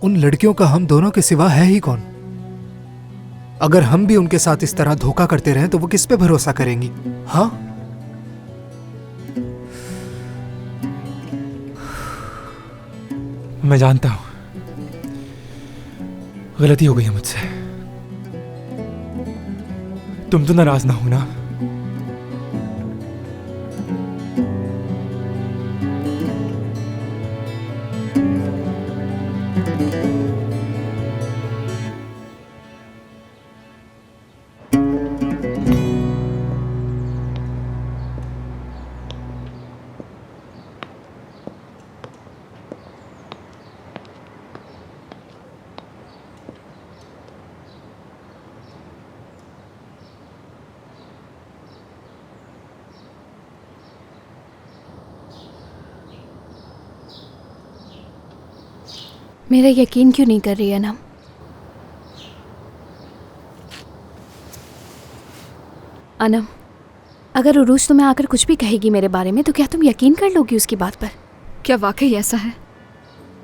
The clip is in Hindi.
उन लड़कियों का हम दोनों के सिवा है ही कौन? अगर हम भी उनके साथ इस तरह धोखा करते रहें तो वो किस पे भरोसा करेंगी? हाँ, मैं जानता हूं गलती हो गई है मुझसे। तुम तो नाराज ना हो ना? मेरा यकीन क्यों नहीं कर रही है ना? अनम, अगर उरूज तुम्हें आकर कुछ भी कहेगी मेरे बारे में तो क्या तुम यकीन कर लोगी उसकी बात पर? क्या वाकई ऐसा है?